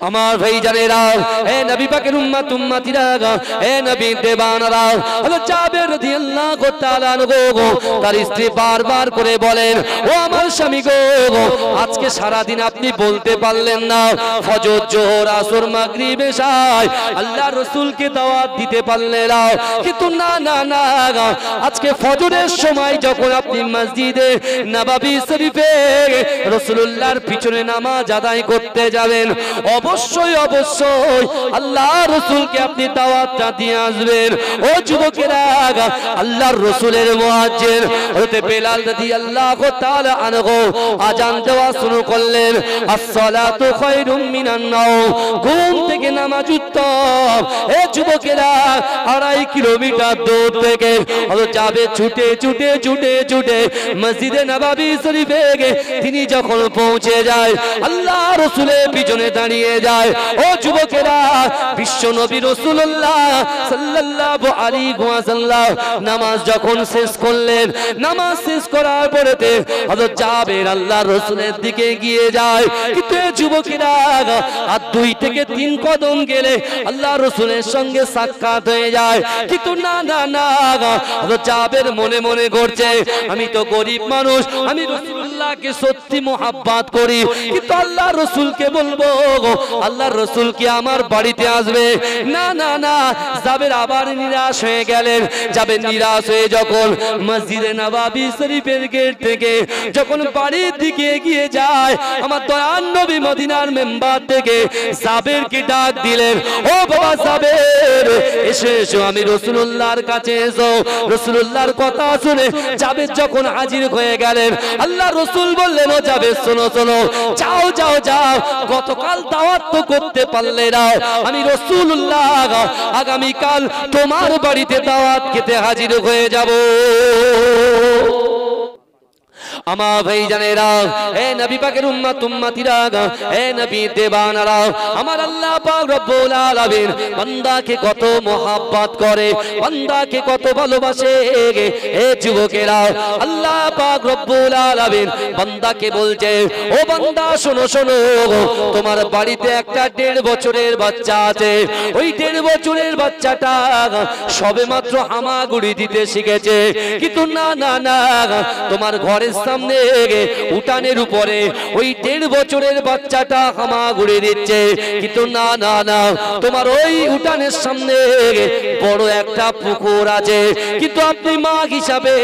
আমার ভাইজানেরা, এ নবী পাকের উম্মত উম্মতিরা, এ নবী দেবানরা, হযরত জাবের রাদিয়াল্লাহু তাআলা গো তার স্ত্রী বারবার করে বলেন, ও আমার স্বামী গো, আজকে সারা দিন আপনি বলতে পারলেন না, ফজর জোহর আসর মাগরিব এশায় আল্লাহর রাসূলকে দাওয়াত দিতে পারলেন না। কিন্তু না না না, আজকে ফজরের সময় যখন আপনি মসজিদে নববী শরীফে রাসূলুল্লাহর পিছনে নামাজ আদায় করতে যাবেন, অবশ্যই অবশ্যই আল্লাহর রাসূলকে আপনি দাওয়াতটা দিয়ে আসবেন। ও যুবকেরা, আল্লাহর রাসূলের মুয়াজ্জিন হযরত বেলাল রাদিয়াল্লাহু তাআলা আনহু আযান দেওয়া শুরু করলেন, আসসালাতু খায়রুম মিনান নাওম, ঘুম থেকে নামাজ উত্তম। এ যুবকেরা, 2.5 কিলোমিটার দূর থেকে হযরত জাবের ছুটে ছুটে ছুটে ছুটে মসজিদে নববী শরীফে তিনি যখন পৌঁছে যায়, আল্লাহর রাসূলের পিছনে দাঁড়িয়ে যায়। ও যুবকেরা, বিশ্ব নবী রাসূলুল্লাহ সাল্লাল্লাহু আলাইহি ওয়াসাল্লাম নামাজ যখন শেষ করলেন, নামাজ শেষ করার পরেতে হযরত জাবের আল্লাহর রাসূলের দিকে এগিয়ে যায়। কিন্তু যুবকেরা, আর 2 থেকে 3 কদম গেলে আল্লাহর রাসূলের সঙ্গে সাক্ষাৎ হয়ে যায়। কিন্তু না না না, হযরত জাবের মনে মনে করছে, আমি তো গরিব মানুষ, আমি রাসূলুল্লাহকে সত্যি মোহাব্বত করি, কিন্তু আল্লাহর রাসূলকে বলবো, আল্লাহর রাসূল কি আমার বাড়িতে আসবে? না না না, জাবের আবার নিরাশ হয়ে গেলেন। জাবের নিরাশ হয়ে যখন মসজিদে নববী শরীফের গেট থেকে যখন বাড়ির দিকে এগিয়ে যায়, আমার দয়ার নবী মদিনার মেম্বার থেকে জাবেরকে ডাক দিলেন, ও বাবা জাবের, এসো এসো, আমি রাসূলুল্লাহর কাছে এসো। রাসূলুল্লাহর কথা শুনে জাবের যখন হাজির হয়ে গেলেন, আল্লাহর রাসূল বললেন, ও জাবের শোনো শোনো, যাও যাও যাও, গতকাল দাওয়াত তো করতে পারলে না, আমি রাসূলুল্লাহ আগামীকাল তোমার বাড়িতে দাওয়াত খেতে হাজির হয়ে যাব। আমার ভাইজানেরা, এ নবী পাকের উম্মত উম্মতিরা, এ নবী দেবানারা, আমার আল্লাহ পাক রব্বুল আলামিন বান্দাকে কত মোহাব্বত করে, বান্দাকে কত ভালোবাসে। এ যুবকেরা, আল্লাহ পাক রব্বুল আলামিন বান্দাকে বলছে, ও বান্দা শোনো শোনো, তোমার বাড়িতে একটা 1.5 বছরের বাচ্চা আছে। ওই 1.5 বছরের বাচ্চাটা সবেমাত্র হামাগুড়ি দিতে শিখেছে। কিন্তু না না না, তোমার ঘরের সামনে উঠানের উপরে ওই 1.5 বছরের বাচ্চাটা হামাগুড়ি দিচ্ছে। কিন্তু না না না, তোমার ওই উঠানের সামনে বড় একটা পুকুর আছে। কিন্তু আপনি মা হিসাবে,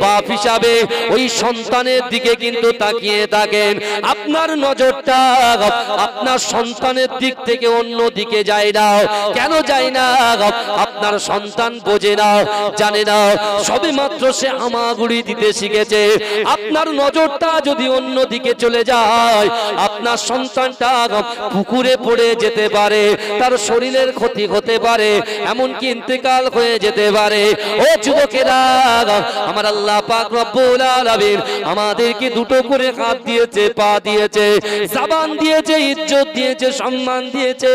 বাপ হিসাবে ওই সন্তানের দিকে কিন্তু তাকিয়ে থাকেন, আপনার নজরটা আপনার সন্তানের দিক থেকে অন্য দিকে যায় না। কেন যায় না? আপনার সন্তান বোঝে না, জানে না, সবেমাত্র সে হামাগুড়ি দিতে শিখেছে। আপনার নজরটা যদি অন্য দিকে চলে যায়, আপনার সন্তানটা পুকুরে পড়ে যেতে পারে, তার শরীরের ক্ষতি হতে পারে, এমনকি ইন্তেকাল হয়ে যেতে পারে। ও যুবকেরা, আমার আল্লাহ পাক রব্বুল আলামিন আমাদেরকে 2টো করে হাত দিয়েছে, পা দিয়েছে, জবান দিয়েছে, ইজ্জত দিয়েছে, সম্মান দিয়েছে।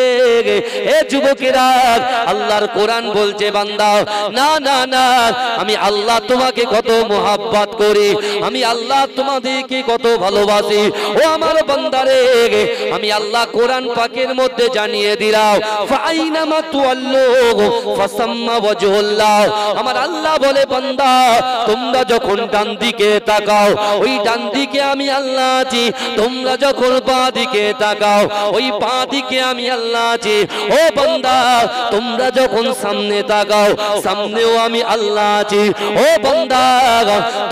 এ যুবকেরা, আল্লাহর কোরআন বলছে, বান্দা না না না, আমি আল্লাহ তোমাকে কত মোহাব্বত করি, আমি আল্লাহ তোমাদেরকে কত ভালোবাসি। ও আমার বান্দারে, আমি আল্লাহ কোরআন পাকের মধ্যে জানিয়ে দিলাম, ফাইনামা তুআল্লু ফাসাম্মা ওয়াজহুল্লাহ। আমার আল্লাহ বলে, বান্দা তোমরা যখন ডান দিকে তাকাও, ওই ডান দিকে আমি আল্লাহ আছি। তোমরা যখন বাঁ দিকে তাকাও, ওই বাঁ দিকে আমি আল্লাহ আছি। ও বান্দা, তোমরা যখন সামনে তাকাও, সামনেও আমি আল্লাহ আছি। ও বান্দা,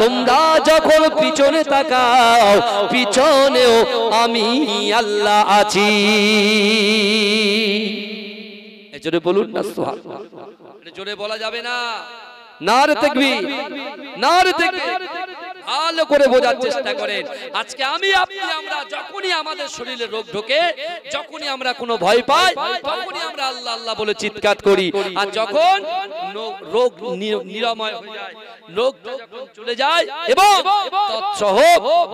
তোমরা যখন পিছনে তাকাও, পিছনেও আমি আল্লাহ আছি। জোরে বলুন না সুবহানাল্লাহ। জোরে বলা যাবে না? নারে তাকবীর, নারে তাকবীর। ভালো করে বোঝার চেষ্টা করেন। আজকে আমি আপনি আমরা যখনই আমাদের শরীরে রোগ ঢোকে, যখনই আমরা কোনো ভয় পাই, তখনই আমরা আল্লাহ আল্লাহ বলে চিৎকার করি। আর যখন রোগ নিরাময় হয়ে যায়, রোগটা যখন চলে যায়, এবং তৎসহ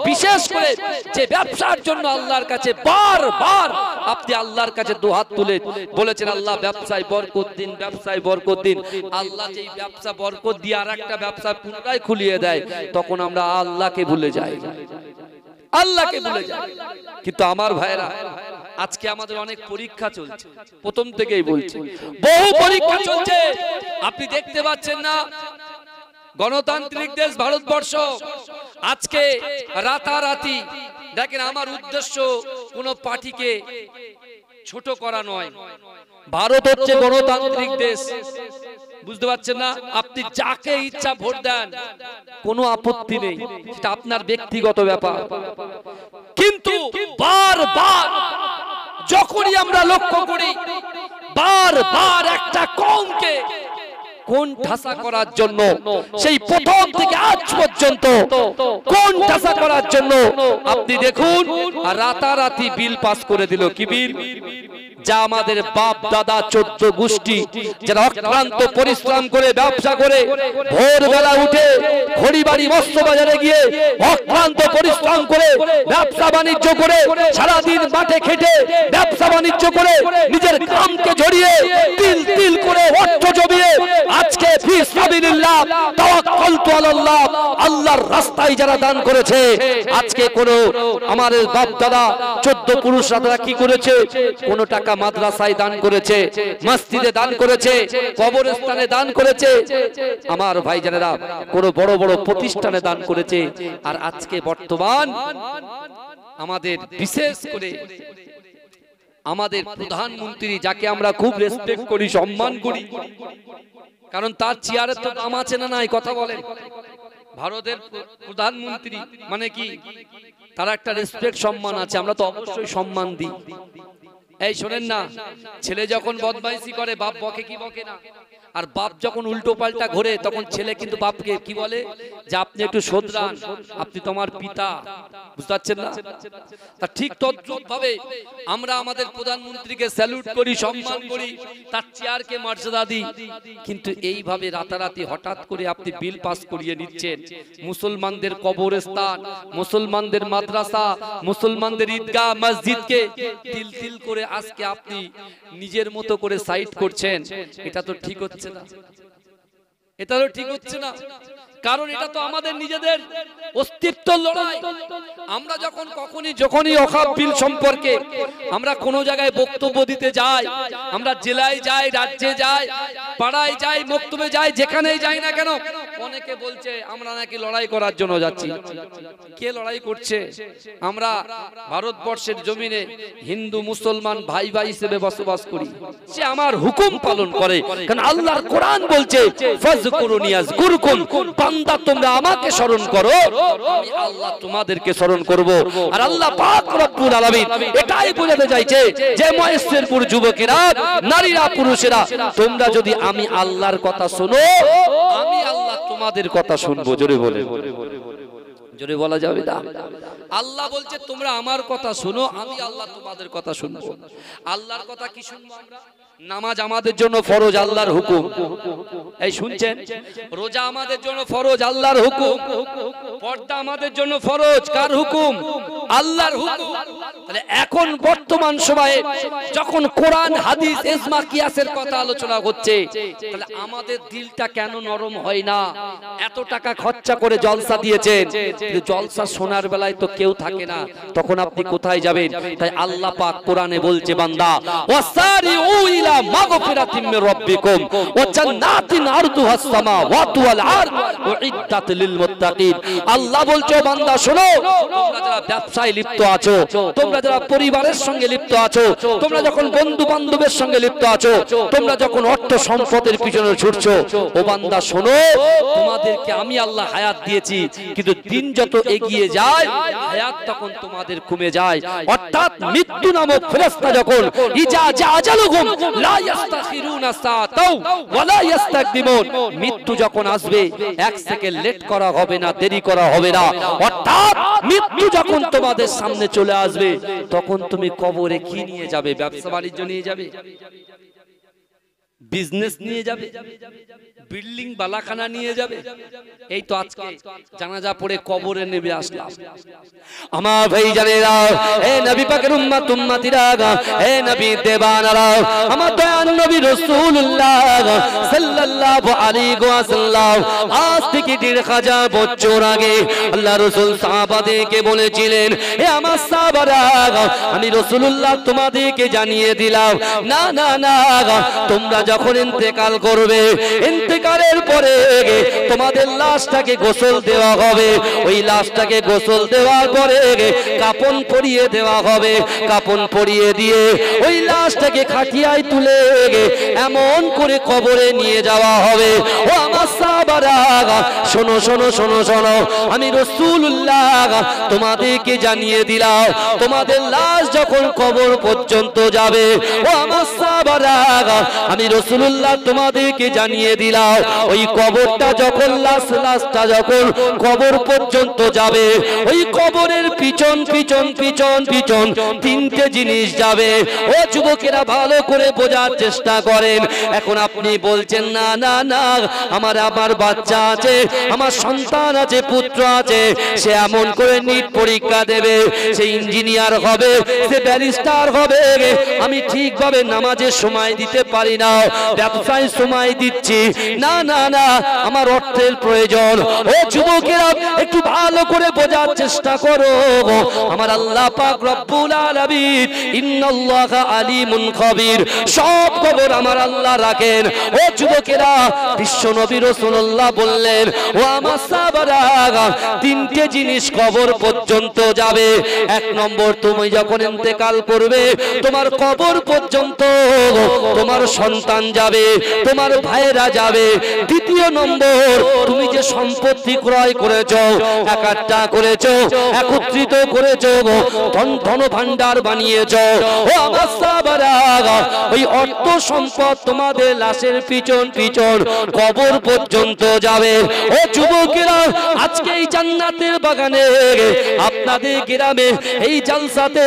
বিশেষ করে যে ব্যবসার জন্য আল্লাহর কাছে বারবার আপনি আল্লাহর কাছে দুহাত তুলে বলেছেন, আল্লাহ ব্যবসায় বরকত দিন, ব্যবসায় বরকত দিন। আল্লাহ যেই ব্যবসা বরকত দিয়ে আরেকটা ব্যবসা পুনরায় খুলিয়ে দেয়, তখন আমরা আল্লাহকে ভুলে যাই, আল্লাহকে ভুলে যাই। কিন্তু আমার ভাইরা, আজকে আমাদের অনেক পরীক্ষা চলছে, প্রথম থেকেই বলছি বহু পরীক্ষা চলছে। আপনি দেখতে পাচ্ছেন না, গণতান্ত্রিক দেশ ভারতবর্ষ, আজকে রাতারাতি দেখেন, আমার উদ্দেশ্য কোন পার্টিকে ছোট করা নয়। ভারত হচ্ছে গণতান্ত্রিক দেশ, বুঝতে পারছেন না? আপনি যাকে ইচ্ছা ভোট দেন, কোনো আপত্তি নেই, সেটা আপনার ব্যক্তিগত ব্যাপার। কিন্তু বারবার যখনই আমরা লক্ষ্য করি, বারবার একটা কওমকে কোন ঠাসা করার জন্য, সেই প্রথম থেকে আজ পর্যন্ত কোন ঠাসা করার জন্য, আপনি দেখুন রাতারাতি বিল পাস করে দিল। কি বিল? যা আমাদের বাপ দাদা 14 গোষ্ঠী যারা অক্লান্ত পরিশ্রম করে ব্যবসা করে, ভোরবেলা উঠে খড়িবাড়ি মৎস্য বাজারে গিয়ে অক্লান্ত পরিশ্রম করে ব্যবসা বাণিজ্য করে, সারাদিন মাঠে খেটে ব্যবসা বাণিজ্য করে নিজের কামকে জড়িয়ে তিল তিল করে অর্থ জমিয়ে আজকে ফি সাবিলিল্লাহ তাওয়াক্কালতু আলাল্লাহ, আল্লাহর রাস্তায় যারা দান করেছে, আজকে কোন আমাদের বাপ দাদা 14 পুরুষরা তারা কি করেছে? কোন টাকা মাদ্রাসায় দান করেছে, মসজিদে দান করেছে, কবরস্থানে দান করেছে, আমার ভাইজানেরা কোন বড় বড় প্রতিষ্ঠানে দান করেছে। আর আজকে বর্তমান আমাদের বিশেষ করে আমাদের প্রধানমন্ত্রী, যাকে আমরা খুব রেসপেক্ট করি, সম্মান করি, কারণ তার চেয়ারের তো দাম আছে না নাই, কথা বলেন। ভারতের প্রধানমন্ত্রী মানে কি, তার একটা রেসপেক্ট সম্মান আছে, আমরা তো অবশ্যই সম্মান দিই। এই শোনেন না, ছেলে যখন বদমাইশি করে বাপ বকে কি বকে না, আর বাপ যখন উল্টো পাল্টা ঘোরে তখন ছেলে কিন্তু বাপকে কি বলে, যে আপনি একটু শোধরান, আপনি তোমার পিতা, বুঝতে পারছেন না? তা ঠিক তদ্রুপ ভাবে আমরা আমাদের প্রধানমন্ত্রীকে স্যালুট করি, সম্মান করি, তার চেয়ারকে মর্যাদা দিই। কিন্তু এইভাবে রাতারাতি হঠাৎ করে আপনি বিল পাস করিয়ে নিচ্ছেন, মুসলমানদের কবরস্থান, মুসলমানদের মাদ্রাসা, মুসলমানদের ঈদগাহ মসজিদকে তিল তিল করে আজকে আপনি নিজের মতো করে সাইড করছেন। এটা তো ঠিক হচ্ছে না, এটা তো ঠিক হচ্ছে না। কারণ এটা তো আমাদের নিজেদের অস্তিত্বের লড়াই। আমরা যখনই ওয়াকফ বিল সম্পর্কে আমরা কোন জায়গায় বক্তব্য দিতে যাই, আমরা জেলায় যাই, রাজ্যে যাই, পাড়ায় যাই, মক্তবে যাই, যেখানেই যাই না কেন, অনেকে বলছে আমরা নাকি লড়াই করার জন্য যাচ্ছি। কে লড়াই করছে? আমরা ভারতবর্ষের জমিনে হিন্দু মুসলমান ভাই ভাই হিসেবে বসবাস করি, সে আমার হুকুম পালন করে। কারণ আল্লাহর কোরআন বলছে ফাযকুরুনি আযকুরকুম, বান্দা তোমরা আমাকে স্মরণ করো, আমি আল্লাহ তোমাদেরকে স্মরণ করব। আর আল্লাহ পাক রব্বুল আলামিন এটাই বোঝাতে চাইছে যে মহেশ্বরপুর যুবকেরা, নারীরা, পুরুষেরা, তোমরা যদি আমি আল্লাহর কথা শোনো, আমি আল্লাহ তোমাদের কথা শুনবো। জোরে বলে, জোরে বলা যাবে না? আল্লাহ বলছে তোমরা আমার কথা শোনো, আমি আল্লাহ তোমাদের কথা শুনবো। আল্লাহর কথা কি শুনবো আমরা? নামাজ আমাদের জন্য ফরজ, আল্লাহর হুকুম। এই শুনছেন? রোজা আমাদের জন্য ফরজ, আল্লাহর হুকুম। পর্দা আমাদের জন্য ফরজ, কার হুকুম? আল্লাহর হুকুম। তাহলে এখন বর্তমান সময়ে যখন কোরআন, হাদিস, ইজমা, কিয়াসের কথা আলোচনা হচ্ছে, তাহলে আমাদের দিলটা কেন নরম হয় না? এত টাকা খরচা করে জলসা দিয়েছেন, কিন্তু জলসা শোনার বেলায় তো কেউ থাকে না, তখন আপনি কোথায় যাবেন? তাই আল্লাহ পাক কোরআনে বলছে, বান্দা ওয়াসারিউ ইলা মাগফিরাতিম মির রাব্বিকুম ওয়া জান্নাতিন আরদুহাস সামাওয়াতু ওয়াল আরদ উইদ্দাত লিল মুত্তাকিন। আল্লাহ বলছে, বান্দা শোনো, তোমরা যারা ব্যবসায় লিপ্ত আছো, তোমরা যারা পরিবারের সঙ্গে লিপ্ত আছো, তোমরা যখন বন্ধু বান্ধবের সঙ্গে লিপ্ত আছো, তোমরা যখন অর্থ সম্পদের পিছনে ছুটছো, ও বান্দা শোনো, তোমাদেরকে আমি আল্লাহ হায়াত দিয়েছি, কিন্তু দিন যত এগিয়ে যায় হায়াত তখন তোমাদের কমে যায়। অর্থাৎ মৃত্যু নামক ফেরেশতা যখন ইজা জাআজালুহুম লা ইস্তাখিরুনা সাআতাও ওয়া লা ইস্তাকদিমুন, মৃত্যু যখন আসবে এক সেকেন্ড লেট করা হবে না, দেরি করা হবে না। অর্থাৎ মৃত্যু যখন তোমাদের সামনে চলে আসবে, তখন তুমি কবরে কি নিয়ে যাবে? ব্যবসা বাণিজ্য নিয়ে যাবে? বিজনেস নিয়ে যাবে, বিল্ডিং বালাখানা নিয়ে যাবে। এই তো আজকে জানাজা পড়ে কবরে নেবে আসলাম। আমার ভাই জানেরা, এ নবী পাকের উম্মত উম্মতিরা, এ নবী দেবানারা, আমার দয়ার নবী রাসূলুল্লাহ সাল্লাল্লাহু আলাইহি ওয়াসাল্লাম আজ থেকে ১৫০০ বছর আগে আল্লাহ রাসূল সাহাবাদেরকে বলেছিলেন, এ আমার সাহাবারা, আমি রাসূলুল্লাহ তোমাদেরকে জানিয়ে দিলাম, না না না, তোমরা যখন ইন্তেকাল করবে, ইন্তেকালের পরে তোমাদের লাশটাকে গোসল দেওয়া হবে। ওই লাশটাকে গোসল দেওয়ার পরে কাফন পরিয়ে দেওয়া হবে। কাফন পরিয়ে দিয়ে ওই লাশটাকে খাটিয়ায় তুলে এমন করে কবরে নিয়ে যাওয়া হবে। ও আমার সাহাবারা, শোনো শোনো শোনো শোনো, আমি রাসূলুল্লাহ তোমাদেরকে জানিয়ে দিলাম, তোমাদের লাশ যখন কবর পর্যন্ত যাবে, ও আমার সাহাবারা, আমি রাসূলুল্লাহ তোমাদেরকে জানিয়ে দিলাম, ওই কবরটা যখন লাশটা যখন কবর পর্যন্ত যাবে, ওই কবরের পিছন পিছন পিছন পিছন তিনটে জিনিস যাবে। ও যুবকেরা, ভালো করে বোঝার চেষ্টা করেন। এখন আপনি বলছেন, না না না, আমার বাচ্চা আছে, আমার সন্তান আছে, পুত্র আছে, সে এমন করে নিট পরীক্ষা দেবে, সে ইঞ্জিনিয়ার হবে, সে ব্যারিস্টার হবে, আমি ঠিকভাবে নামাজের সময় দিতে পারি না, ব্যবসায় সময় দিচ্ছি, না না না, আমার অর্থের প্রয়োজন। ও যুবকেরা, একটু ভালো করে বোঝার চেষ্টা করো। আমার আল্লাহ পাক রব্বুল আলামিন, ইন্নাল্লাহা আলিমুন খবীর, সব খবর আমার আল্লাহ রাখেন। ও যুবকেরা, বিশ্ব নবী রাসূলুল্লাহ বললেন, ও আমার সাহাবারা, তিনটে জিনিস কবর পর্যন্ত যাবে। এক নম্বর, তুমি যখন ইন্তেকাল করবে, তোমার কবর পর্যন্ত তোমার সন্তান যাবে, তোমার ভাইরা যাবে। দ্বিতীয় নম্বর, তুমি যে সম্পত্তি ক্রয় করেছো, একাট্টা করেছো, একত্রিত করেছো, ধন ভান্ডার বানিয়েছো, ও আমার সাহাবারা, ওই অর্থ সম্পদ তোমাদের লাশের পিছন পিছন কবর পর্যন্ত যাবে। ও যুবকেরা, আজকে এই জান্নাতের বাগানে, আপনাদের গ্রামে এই জালসাতে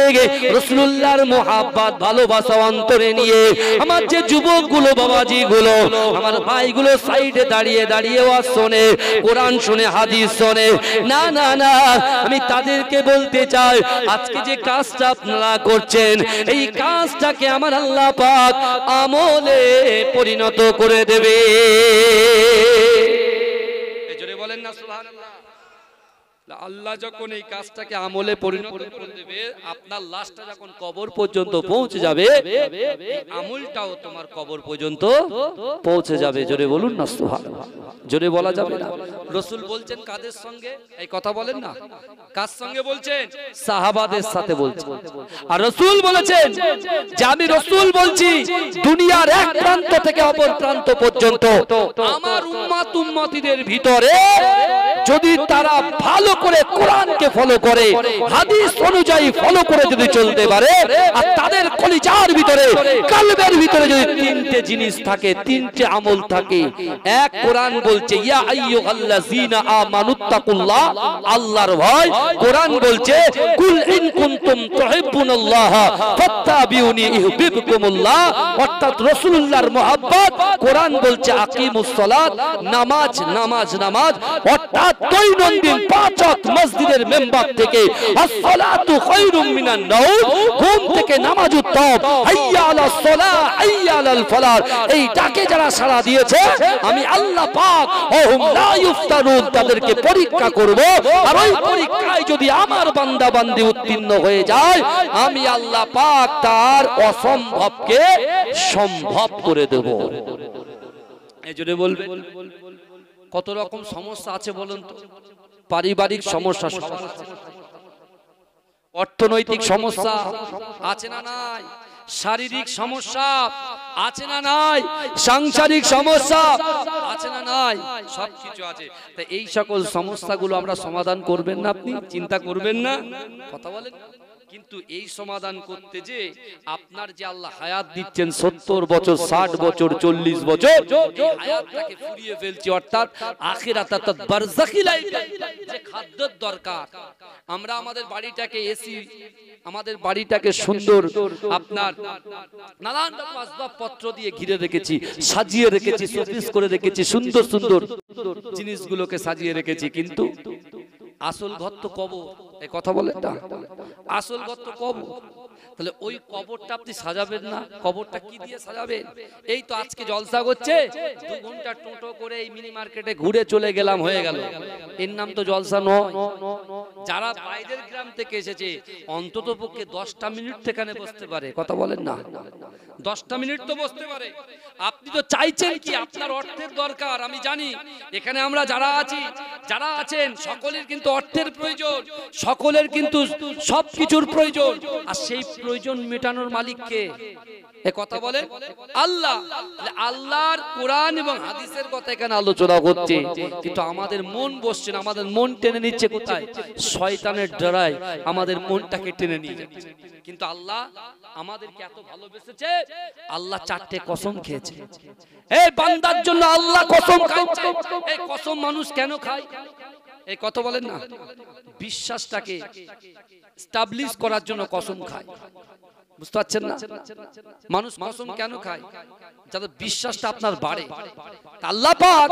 রাসূলুল্লাহর মুহাব্বত ভালোবাসা অন্তরে নিয়ে আমার যে যুবকগুলো, বাবাজিগুলো, আমার ভাইগুলো সাইডে দাঁড়িয়ে দাঁড়িয়ে ওয়াজ শোনে, কোরআন শুনে, হাদিস শোনে, না না না, আমি তাদেরকে বলতে চাই, আজকে যে কাজটা আপনারা করছেন, এই কাজটাকে আমার আল্লাহ পাক আমলে পরিণত করে দেবে। জোরে বলেন না সুবহানাল্লাহ। আল্লাহ যখন এই কাজটাকে আমলে পরিণত করে দেবে, আপনার লাশটা যখন কবর পর্যন্ত পৌঁছে যাবে, আমলটাও তোমার কবর পর্যন্ত পৌঁছে যাবে। জোরে বলুন না সুবহানাল্লাহ। জোরে বলা যাবে না। রাসূল বলছেন কাদের সঙ্গে? এই কথা বলেন না, কার সঙ্গে বলছেন? সাহাবাদের সাথে বলছেন। আর রাসূল বলেছেন যে আমি রাসূল বলছি, দুনিয়ার এক প্রান্ত থেকে অপর প্রান্ত পর্যন্ত আমার উম্মত উম্মতিদের ভিতরে যদি তারা ভালো করে কোরআনকে ফলো করে, হাদিস অনুযায়ী ফলো করে যদি চলতে পারে, আর তাদের কলিজার ভিতরে, কলবের ভিতরে যদি তিনটে জিনিস থাকে, তিনটে আমল থাকে। এক, কোরআন বলছে ইয়া আইয়ুহাল্লাযীনা আমানুত্তাকুল্লাহ, আল্লাহর ভয়। কোরআন বলছে কুল ইন কুনতুম তুহিব্বুনাল্লাহ ফাত্তাবিউনি ইউহিব্বুকুমুল্লাহ, অর্থাৎ রাসূলুল্লাহর মুহাব্বত। কোরআন বলছে আকিমুস সালাত, নামাজ নামাজ নামাজ, অর্থাৎ দৈনন্দিন 5 ওয়াক্ত মসজিদের মেম্বার থেকে আসসালাতু খায়রুম মিনান নাওম, ঘুম থেকে নামাজ উত্তম, হাইয়া আলাস সালাহ হাইয়া আলাল ফালাহ, এই ডাকে যারা সাড়া দিয়েছে, আমি আল্লাহ পাক ওহুম লা ইফতানুন, তাদেরকে পরীক্ষা করব। আর ওই পরীক্ষায় যদি আমার বান্দা বান্দি উত্তীর্ণ হয়ে যায়, আমি আল্লাহ পাক তার অসম্ভবকে সম্ভব করে দেব। এই জন্য বলবেন কত রকম সমস্যা আছে বলুন তো? পারিবারিক সমস্যা, অর্থনৈতিক সমস্যা আছে না নাই? শারীরিক সমস্যা আছে না নাই? সাংসারিক সমস্যা আছে না নাই? সবকিছু আছে। তা এই সকল সমস্যাগুলো আমরা সমাধান করবেন না? আপনি চিন্তা করবেন না? কথা বলেন। কিন্তু এই সমাধান করতে যে আপনার যে আল্লাহ হায়াত দিচ্ছেন 70 বছর 60 বছর 40 বছর, এই হায়াতটাকে ফুরিয়ে ফেলছি, অর্থাৎ আখিরাত অর্থাৎ বারজাখি লাইফ, যে খাদ্যের দরকার। আমরা আমাদের বাড়িটাকে এসি, আমাদের বাড়িটাকে সুন্দর আপনার নানান রকম আসবাবপত্র দিয়ে ঘিরে রেখেছি, সাজিয়ে রেখেছি, শোপিস করে রেখেছি, সুন্দর সুন্দর জিনিসগুলোকে সাজিয়ে রেখেছি, কিন্তু আসল ঘর তো কবর। এই কথা বলেন না, আসল ঘর তো কবর। তাহলে ওই কবরটা আপনি সাজাবেন না, কবরটা কি দিয়ে সাজাবেন? এই তো আজকে জলসা করছে, 2 ঘন্টা টোটো করে এই মিনি মার্কেটে ঘুরে চলে গেলাম, হয়ে গেল, এর নাম তো জলসা নয়। যারা বাইরের গ্রাম থেকে এসেছে অন্তত পক্ষে 10টা মিনিট সেখানে বসতে পারে, কথা বলেন না, 10টা মিনিট তো বসতে পারে। আপনি তো চাইছেন কি, আপনার অর্থের দরকার, আমি জানি এখানে আমরা যারা আছি, যারা আছেন, সকলের কিন্তু অর্থের প্রয়োজন, সকলের কিন্তু সবকিছুর প্রয়োজন, আর সেই প্রয়োজন মেটানোর মালিক কে? এ কথা বলেন আল্লাহ। আল্লাহর কোরআন এবং হাদিসের কথা এখানে আলোচনা হচ্ছে, কিন্তু আমাদের মন বসছে না, আমাদের মন টেনে নিচ্ছে কোথায়? শয়তানের ডরায় আমাদের মনটাকে টেনে নিয়ে যাচ্ছে। কিন্তু আল্লাহ আমাদেরকে এত ভালোবেসেছে, আল্লাহ 4টে কসম খেয়েছে। এই বান্দার জন্য আল্লাহ কসম খাচ্ছে। এই কসম মানুষ কেন খায়? এই কথা বলেন না, বিশ্বাসটাকে এস্টাবলিশ করার জন্য কসম খায়। বুঝতে পারছেন না? মানুষ কসম কেন খায়? যাতে বিশ্বাসটা আপনার বাড়ে। আল্লাহ পাক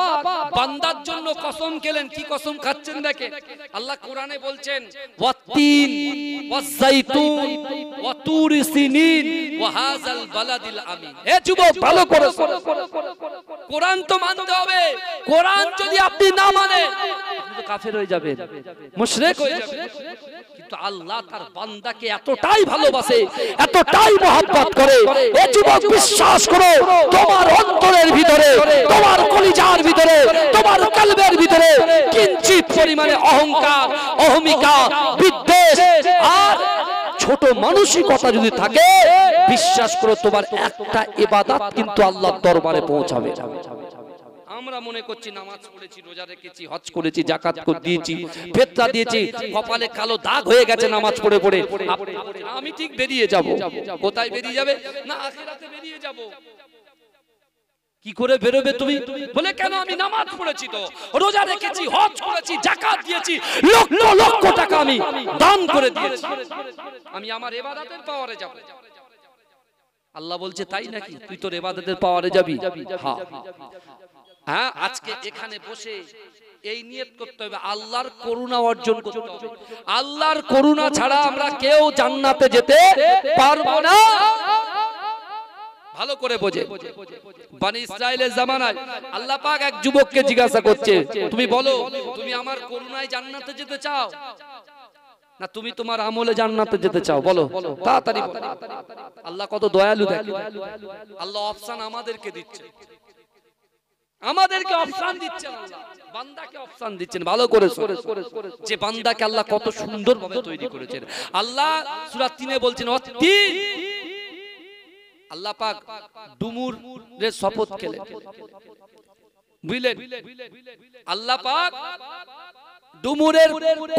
বান্দার জন্য কসম খেলেন। কি কসম খাচ্ছেন দেখেন, আল্লাহ কোরআনে বলছেন ওয়াতিন ওয়াজাইতুন ওয়া তুর সিনিন ওয়া হাযাল বালাদিল আমিন। এ যুবক ভালো করে কোরআন তো মানতে হবে। কোরআন যদি আপনি না মানেন আপনি তো কাফের হয়ে যাবেন, মুশরিক হয়ে যাবেন। কিন্তু আল্লাহ তার বান্দাকে এতটাই ভালোবাসে, এতটাই মহব্বত করে। এ যুবক বিশ্বাস করো, তোমার অন্তরের ভিতরে, তোমার কলিজার ভিতরে, তোমার কলবের ভিতরে কিঞ্চিত পরিমাণে অহংকার, অহমিকা, বিদ্বেষ আর ছোট মানসিকতা যদি থাকে, বিশ্বাস করো তোমার একটা ইবাদত কিন্তু আল্লাহর দরবারে পৌঁছাবে। আমরা মনে করছি নামাজ পড়েছি, রোজা রেখেছি, হজ করেছি, যাকাত দিয়েছি, ফিতরা দিয়েছি, কপালে কালো দাগ হয়ে গেছে নামাজ পড়ে পড়ে, আমি ঠিক বেরিয়ে যাব। কোথায় বেরিয়ে যাবে? না আখিরাতে বেরিয়ে যাব। কি করে বেরোবে তুমি? বলে কেন? আমি নামাজ পড়েছি, তো রোজা রেখেছি, হজ করেছি, যাকাত দিয়েছি, লক্ষ লক্ষ টাকা আমি দান করে দিয়েছি, আমি আমার ইবাদতের পাওয়ারে যাব। আল্লাহ বলছে তাই নাকি? তুই তোর ইবাদতের পাওয়ারে যাবি? হ্যাঁ হ্যাঁ, আজকে এখানে বসে এই নিয়ত করতে হবে, আল্লাহর করুণা অর্জন করতে হবে। আল্লাহর করুণা ছাড়া আমরা কেউ জান্নাতে যেতে পারবো না। ভালো করে বোঝে। বনি ইসরাইলের জামানায় আল্লাহ পাক এক যুবককে জিজ্ঞাসা করছে, তুমি বলো তুমি আমার করুণায় জান্নাতে যেতে চাও না তুমি তোমার আমলে জান্নাতে যেতে চাও? বলো তাড়াতাড়ি বলো। আল্লাহ কত দয়ালু দেখো, আল্লাহ অপশন আমাদেরকে দিচ্ছে, আমাদেরকে অপশন দিচ্ছেন, আল্লাহ বান্দাকে অপশন দিচ্ছেন। ভালো করে যে বান্দাকে আল্লাহ কত সুন্দরভাবে তৈরি করেছেন। আল্লাহ সূরা 3 এ বলছেন অতীন, আল্লাহ পাক ডুমুরের শপথ খেলেন, বুঝলেন? আল্লাহ পাক ডুমুরের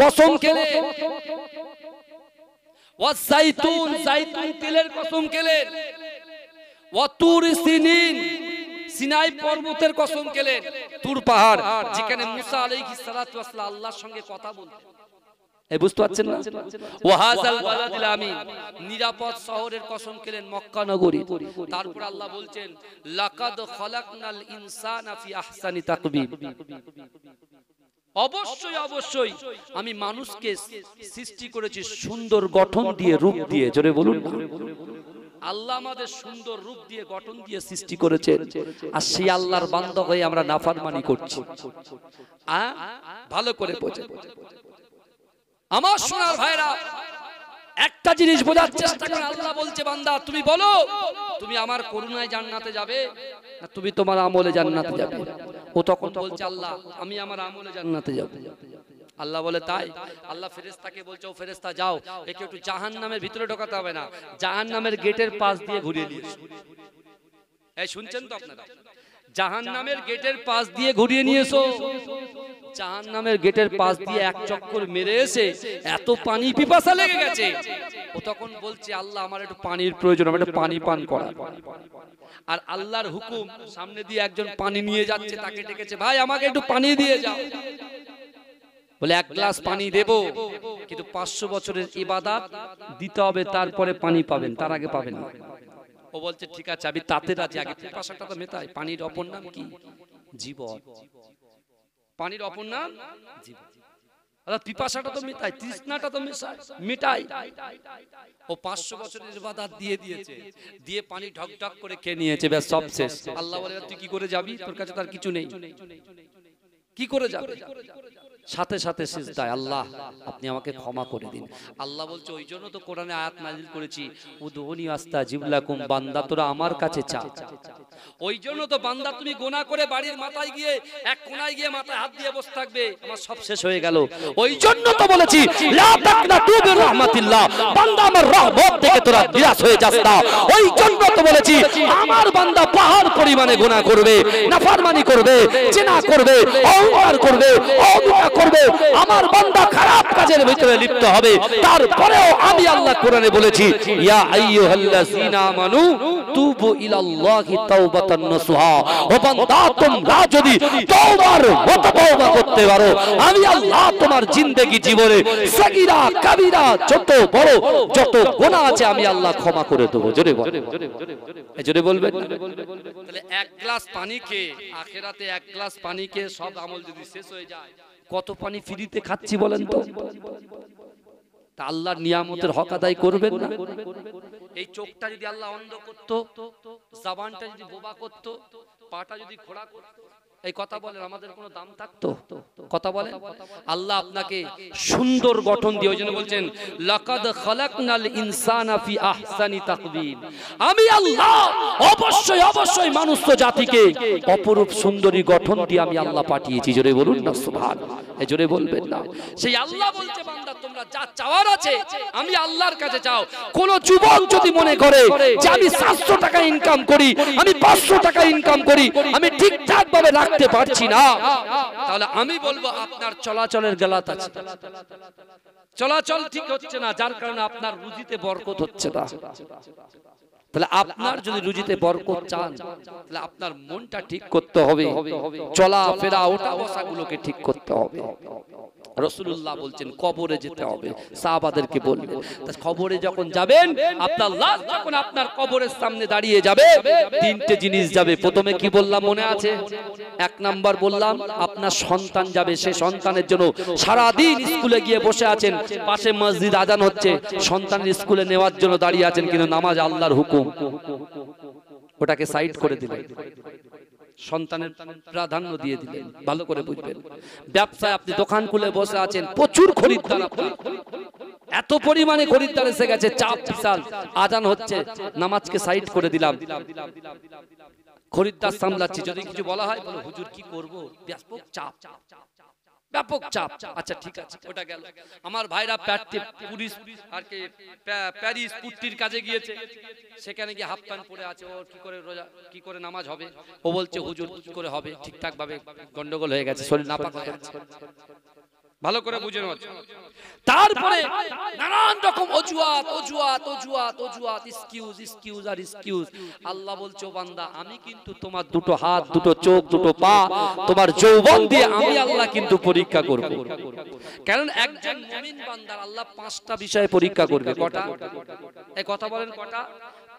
কসম খেলেন, ওয়াজাইতুন জাইতুন তেলের কসম খেলেন, ওয়া তুর সিনিন সিনাই পর্বতের কসম খেলেন, তুর পাহাড় যেখানে মুসা আলাইহিস সালাতু ওয়াস সালাম আল্লাহর সঙ্গে কথা বলতেন। এই বুঝতে পারছেন না? ওয়া হাযাল বালাদিল আমিন নিরাপদ শহরের কসম খেলেন, মক্কা নগরী। তারপর আল্লাহ বলছেন লাকাদ খালাকনাল ইনসানা ফি আহসানি তাকবীম, অবশ্যই অবশ্যই আমি মানুষকে সৃষ্টি করেছি সুন্দর গঠন দিয়ে, রূপ দিয়ে। জোরে বলুন না। আল্লাহ আমাদের সুন্দর রূপ দিয়ে, গঠন দিয়ে সৃষ্টি করেছেন, আর সেই আল্লাহর বান্দা হয়ে আমরা নাফরমানি করছি। ভালো করে বোঝে আমার সোনার ভাইরা, একটা জিনিস বোঝার চেষ্টা করুন। আল্লাহ বলছে বান্দা তুমি বলো তুমি আমার করুণায় জান্নাতে যাবে না তুমি তোমার আমলে জান্নাতে যাবে? ও তখন বলছে আল্লাহ আমি আমার আমলে জান্নাতে যাব। আল্লাহ বলে তাই? আল্লাহ ফেরেশতাকে বলছে ও ফেরেশতা যাও, একে একটু জাহান্নামের ভিতরে ঢোকাতে হবে না, জাহান্নামের গেটের পাশ দিয়ে ঘুরিয়ে নিয়ে এসো। এই শুনছেন তো আপনারা? জাহান্নামের গেটের পাশ দিয়ে ঘুরিয়ে নিয়ে এসো। জাহান্নামের গেটের পাশ দিয়ে এক চক্কর মেরে এসে এত পানি পিপাসা লেগে গেছে, ও তখন বলছে আল্লাহ আমার একটু পানির প্রয়োজন, আমার একটু পানি পান করা। আর আল্লাহর হুকুম, সামনে দিয়ে একজন পানি নিয়ে যাচ্ছে, তাকে ডেকেছে, ভাই আমাকে একটু পানি দিয়ে যাও। বলে এক গ্লাস পানি দেব, কিন্তু 500 বছরের ইবাদত দিতে হবে, তারপরে পানি পাবেন, তার আগে পাবেন না। ও বলছে ঠিক আছে, আমি তাতে রাজি, আগে পিপাসাটা তো মেটাই। পানির অপর নাম কি? জীবন। পানির অপর নাম জীবন। পিপাসাটা তো মেটাই, তৃষ্ণাটা তো মেটাই। ও 500 বছরের ইবাদত দিয়ে দিয়েছে, দিয়ে পানি ঢক ঢক করে খেয়ে নিয়েছে, ব্যাস সব শেষ। আল্লাহ বলে তুই কি করে যাবি, তোর কাছে তার কিছু নেই, কি করে যাবে? সাথে সাথে সিজদায়, আল্লাহ আপনি আমাকে ক্ষমা করে দিন। আল্লাহ বলছে ওই জন্য তো কোরআনে আয়াত নাযিল করেছি, উদউনি আস্তাজিব লাকুম, বান্দা তোরা আমার কাছে চা। ওই জন্য তো বান্দা তুমি গুনাহ করে বাড়ির মাথায় গিয়ে এক কোণায় গিয়ে মাথায় হাত দিয়ে বসে থাকবে, আমার সব শেষ হয়ে গেল। ওই জন্য তো বলেছি লা তাকনাতু বির রাহমাতিল্লাহ, বান্দা আমার রহমত থেকে তোরা নিরাশ হয়ে যাস না। ওই জন্য তো বলেছি আমার বান্দা পাহাড় পরিমাণে গুনাহ করবে, নাফরমানি করবে, জিনা করবে, অহংকার করবে, অবিচার করবে, আমার বান্দা খারাপ কাজের ভিতরে লিপ্ত হবে, তারপরেও আমি আল্লাহ কোরআনে বলেছি ইয়া আইয়ুহাল্লাযীনা আমানু তুবু ইলাল্লাহি তাওবাতান নাসুহা। ও বান্দা তোমরা যদি তওবার মতো তওবা করতে পারো, আমি আল্লাহ তোমার জিন্দেগি জীবনে সগীরা কবিরা যত বড় যত গুনাহ আছে আমি আল্লাহ ক্ষমা করে দেব। জোরে বল, জোরে বলবেন। তাহলে এক গ্লাস পানি খেয়ে আখিরাতে এক গ্লাস পানি খেয়ে সব আমল যদি শেষ হয়ে যায়, কত পানি ফ্রিতে খাচ্ছি বলেন তো? তা আল্লাহর নিয়ামতের হক আদায় করবেন না? এই চোখটা যদি আল্লাহ অন্ধ করত, জবানটা যদি বোবা করত, পাটা যদি খোড়া করত, এই কথা বলেন আমাদের কোনো দাম থাকতো? কথা বলেন। আল্লাহ আপনাকে সুন্দর গঠন দিয়ে, ওই জন্য বলছেন লাকাদ খালাকনাল ইনসানা ফি আহসানি তাকওয়িম। আমি আল্লাহ অবশ্যই অবশ্যই মানুষ জাতিকে অপরূপ সুন্দরী গঠন দিয়ে আমি আল্লাহ পাঠিয়েছি। জোরে বলুন না সুবহানাল্লাহ, এই জোরে বলবেন না। সেই আল্লাহ বলছে বান্দা তোমরা যা চাওয়ার আছে আমি আল্লাহর কাছে চাও। কোন যুবক যদি মনে করে যে আমি 700 টাকা ইনকাম করি, আমি 500 টাকা ইনকাম করি, আমি ঠিকঠাক ভাবে রাখতে পারছি না, তাহলে আমি বলবো আপনার চলাচলের গলাত আছে, চলাচল ঠিক হচ্ছে না, যার কারণে আপনার রুজিতে বরকত হচ্ছে না। তাহলে আপনার যদি রুজিতে বরকত চান, তাহলে আপনার মনটা ঠিক করতে হবে, চলাফেরা ওঠা বসা গুলোকে ঠিক করতে হবে। রাসূলুল্লাহ বলছেন কবরে যেতে হবে, সাহাবাদেরকে বললেন কবরে যখন যাবেন, আপনার লাশ যখন আপনার কবরের সামনে দাঁড়িয়ে যাবে, তিনটে জিনিস যাবে। প্রথমে কি বললাম মনে আছে? এক নাম্বার বললাম আপনার সন্তান যাবে, সে সন্তানের জন্য সারা দিন স্কুলে গিয়ে বসে আছেন, পাশে মসজিদ আজান হচ্ছে, সন্তানের স্কুলে নেওয়ার জন্য দাঁড়িয়ে আছেন, কিন্তু নামাজ আল্লাহর হুকুম, ওটাকে সাইড করে দিলেন, সন্তানের প্রাধান্য দিয়ে দিলেন। ভালো করে বুঝবেন। ব্যবসায় আপনি দোকান খুলে বসে আছেন, প্রচুর খরিদ্দার, আপনার এত পরিমাণে খরিদ্দার এসে গেছে, চাপ বিশাল, আজান হচ্ছে, নামাজকে সাইড করে দিলাম, খরিদ্দার সামলাচ্ছি, যদি কিছু বলা হয় বলো হুজুর কি করব, ব্যাপক চাপ, ব্যাপক চাপ। আচ্ছা ঠিক আছে, ওটা গেল। আমার ভাইরা প্যারিস পুট্টির কাজে গিয়েছে, সেখানে গিয়ে হাফ প্যান্ট পরে আছে, ও কি করে রোজা, কি করে নামাজ হবে? ও বলছে হুজুর কি করে হবে, ঠিকঠাক ভাবে গন্ডগোল হয়ে গেছে, শরীর নাপাক হয়ে গেছে। ভালো করে বুঝে নেওয়া। তারপরে নানান রকম অজুহাত অজুহাত অজুহাত অজুহাত, এক্সকিউজ এক্সকিউজ আর এক্সকিউজ। আল্লাহ বলছো বান্দা আমি কিন্তু তোমার দুটো হাত, দুটো চোখ, দুটো পা, তোমার যৌবন দিয়ে আমি আল্লাহ কিন্তু পরীক্ষা করব। কারণ একজন মুমিন বান্দার আল্লাহ 5টা বিষয়ে পরীক্ষা করবে। কটা? এই কথা বলেন কটা?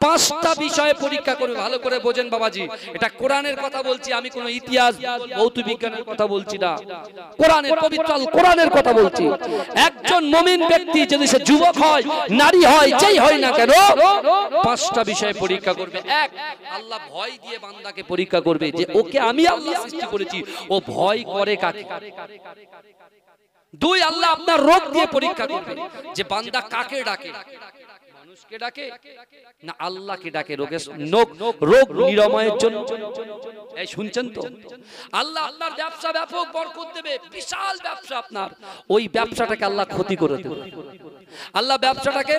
5টা বিষয়ে পরীক্ষা করবে। ভালো করে বোঝেন বাবাজি, এটা কোরআনের কথা বলছি, আমি কোন ইতিহাস ভৌত বিজ্ঞানের কথা বলছি না, কোরআনের পবিত্র কোরআনের কথা বলছি। একজন মুমিন ব্যক্তি যদি সে যুবক হয়, নারী হয়, যেই হয় না কেন, 5টা বিষয়ে পরীক্ষা করবে। এক, আল্লাহ ভয় দিয়ে বান্দাকে পরীক্ষা করবে যে ওকে আমি আল্লাহ সৃষ্টি করেছি, ও ভয় করে কাকে। 2, আল্লাহ আপনার রোগ দিয়ে পরীক্ষা করবে যে বান্দা কাকে ডাকে, মানুষকে ডাকে না আল্লাহকে ডাকে, রোগ নিরাময়ের জন্য। এই শুনছেন তো? আল্লাহ আপনার ব্যবসা ব্যাপক বরকত দেবে, বিশাল ব্যবসা আপনার, ওই ব্যবসাটাকে আল্লাহ ক্ষতি করে দেবে, আল্লাহ ব্যবসাটাকে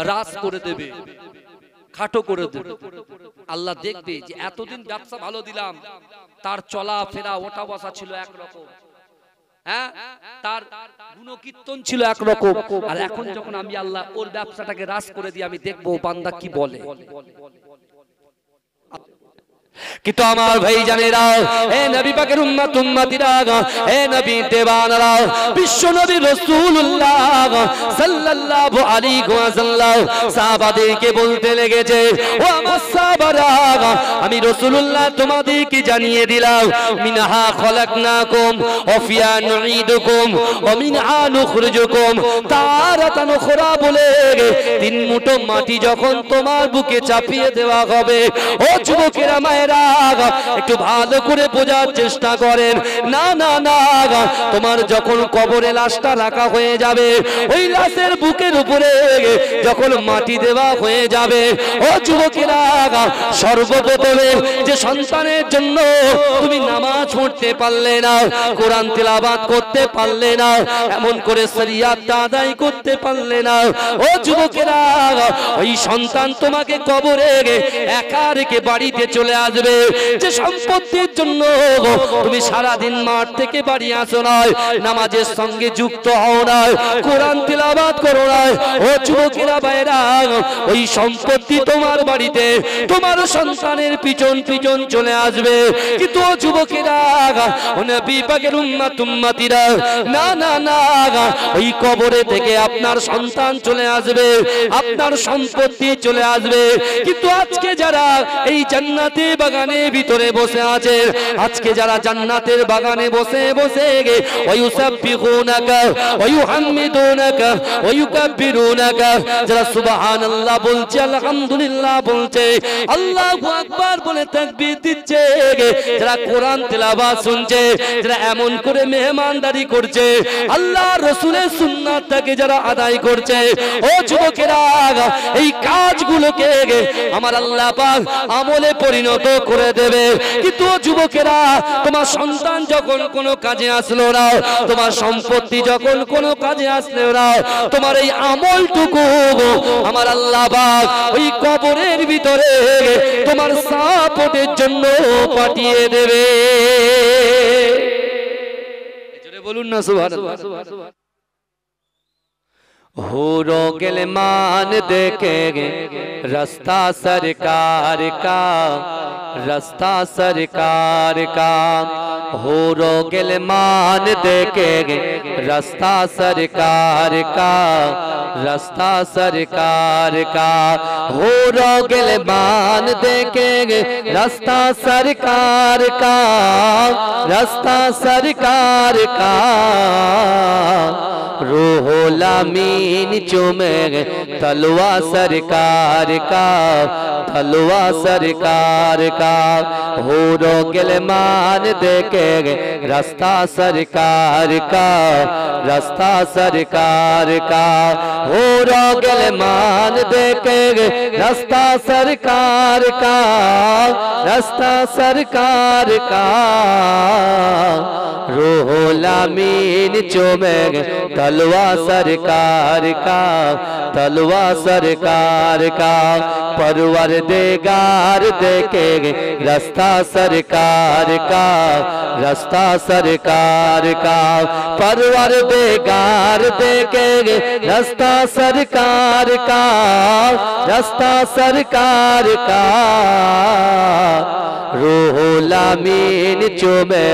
হ্রাস করে দেবে। খাটো করে দেবে। আল্লাহ দেখবে যে এতদিন ব্যবসা ভালো দিলাম, তার চলা ফেরা ওঠা বসা ছিল একরকম, হ্যাঁ, তার গুণকীর্তন ছিল একরকম, আর এখন যখন আমি আল্লাহ ওর ব্যবসাটাকে হ্রাস করে দিই, আমি দেখবো বান্দা কি বলে। কিন্তু আমার ভাই জানেরা, এ নবী পাকের উম্মত উম্মতিরা, এ নবী দেওয়ানারা, বিশ্ব নবী রাসূলুল্লাহ সাল্লাল্লাহু আলাইহি ওয়াসাল্লাম সাহাবাদেরকে বলতে লেগেছে, ও আমার সাহাবারা, আমি রাসূলুল্লাহ তোমাদেরকে জানিয়ে দিলাম, মিনহা খলাকনাকুম ওয়া ফিহা নুঈদুকুম ওয়া মিনহা নুখরিজুকুম তারাতান উখরা বলে তিন মুঠো মাটি যখন তোমার বুকে চাপিয়ে দেওয়া হবে, ও যুবকেরা মায়েরা একটু ভালো করে বোঝার চেষ্টা করেন। না না না, তোমার যখন কবরে লাশটা রাখা হয়ে যাবে, ওই লাশের বুকের উপরে যখন মাটি দেওয়া হয়ে যাবে, ও যুবকেরা, সর্বপ্রথমে যে সন্তানের জন্য তুমি নামাজ পড়তে পারলে না, কোরআন তেলাওয়াত করতে পারলে না, এমন করে শরিয়াত আদায় করতে পারলে না, ও যুবকেরা, ওই সন্তান তোমাকে কবরে একা রেখে বাড়িতে চলে আসবে। যে সম্পত্তির জন্য তুমি সারাদিন মাঠ থেকে বাড়ি আসো না, নামাজের সঙ্গে যুক্ত হও না, কোরআন তেলাওয়াত করো না, ও যুবকেরা ভাইরা, ওই সম্পত্তি তোমার বাড়িতে তোমার সন্তানের পিছন পিছন চলে আসবে। কিন্তু ও যুবকেরা, ও নবী পাকের উম্মত উম্মতিরা, না না না, ওই কবরে থেকে আপনার সন্তান চলে আসবে, আপনার সম্পত্তি চলে আসবে। কিন্তু আজকে যারা এই জান্নাতে বাগানের ভিতরে বসে আছে, আজকে যারা জান্নাতের বাগানে বসে বসে ওয়ায়ুসাব্বিহুনাকা ওয়ায়ুহাম্মিদুনাকা ওয়ায়ুকাব্বিরুনাকা, যারা সুবহানাল্লাহ বলছে, আলহামদুলিল্লাহ বলছে, আল্লাহু আকবার বলে তাকবীর দিচ্ছে, যারা কোরআন তেলাওয়াত শুনছে, যারা এমন করে মেহমানদারি করছে, আল্লাহর রাসূলের সুন্নাতটাকে যারা আদায় করছে, ও যুবকেরা, এই কাজগুলোকে আমার আল্লাহ পাক আমলে পরিণত করে দেবে। কিন্তু যুবকেরা, তোমার সন্তান যখন কোনো কাজে আসলো না, তোমার সম্পত্তি যখন কোনো কাজে আসলো না, তোমার এই আমলটুকু আমার আল্লাহ পাক ওই কবরের ভিতরে তোমার সাপোর্টের জন্য পাঠিয়ে দেবে। জোরে বলুন না সুবহানাল্লাহ। हो गिलमान देखे रास्ता सरकार का, रास्ता सरकार का, हो गिलमान देखे रास्ता सरकार का, रास्ता सरकार का, हो गिलमान देखे रास्ता सरकार का, रास्ता सरकार का, रूहुल अमीन चूमे तलवा सरकार का, तलवा सरकार का, हो गिलमान देखे रास्ता सरकार का, रास्ता सरकार का, हो गिलमान देखे रास्ता सरकार का, रास्ता सरकार का, रूहुल अमीन चूमे तलवा सरकार का, तलवा सरकार का, परवरदिगार देखे रास्ता सरकार का, रास्ता सरकार का, परवरदिगार देखे रास्ता सरकार का, रास्ता सरकार का, रूहुल अमीन चूमे